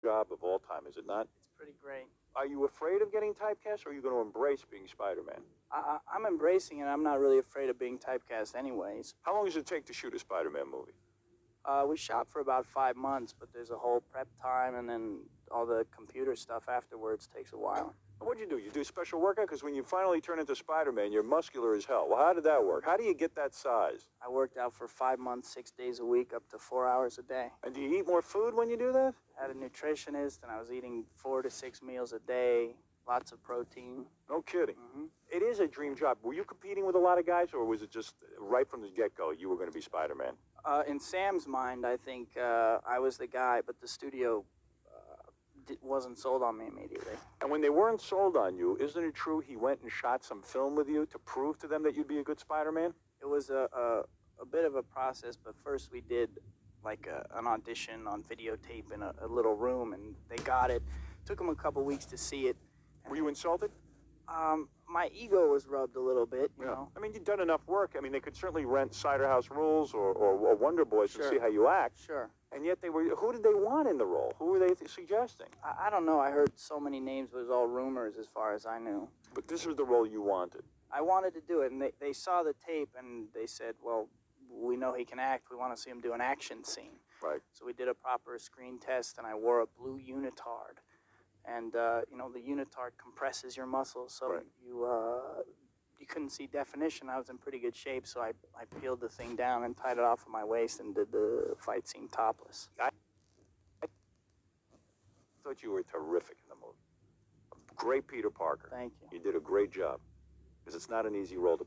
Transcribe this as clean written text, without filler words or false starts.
job of all time, is it not? It's pretty great. Are you afraid of getting typecast, or are you going to embrace being Spider-Man? I'm embracing it. I'm not really afraid of being typecast anyways. How long does it take to shoot a Spider-Man movie? We shot for about 5 months, but there's a whole prep time, and then all the computer stuff afterwards takes a while. What'd you do? You do special workout? Because when you finally turn into Spider-Man, you're muscular as hell. Well, how did that work? How do you get that size? I worked out for 5 months, 6 days a week, up to 4 hours a day. And do you eat more food when you do that? I had a nutritionist, and I was eating 4 to 6 meals a day, lots of protein. No kidding. Mm-hmm. It is a dream job. Were you competing with a lot of guys, or was it just right from the get-go you were going to be Spider-Man? In Sam's mind, I think I was the guy, but the studio wasn't sold on me immediately. And when they weren't sold on you, isn't it true he went and shot some film with you to prove to them that you'd be a good Spider-Man? It was a bit of a process, but first we did like an audition on videotape in a little room, and they got it. Took them a couple weeks to see it. Were you insulted? My ego was rubbed a little bit, you know. I mean, you've done enough work. I mean, they could certainly rent Cider House Rules or Wonder Boys to see how you act. Sure. And yet who did they want in the role? Who were they suggesting? I don't know. I heard so many names, but it was all rumors as far as I knew. But this was the role you wanted. I wanted to do it, and they saw the tape, and they said, well, we know he can act. We want to see him do an action scene. Right. So we did a proper screen test, and I wore a blue unitard. And, you know, the unitard compresses your muscles, so you couldn't see definition. I was in pretty good shape, so I peeled the thing down and tied it off of my waist and did the fight scene topless. I thought you were terrific in the movie. Great Peter Parker. Thank you. You did a great job, because it's not an easy role to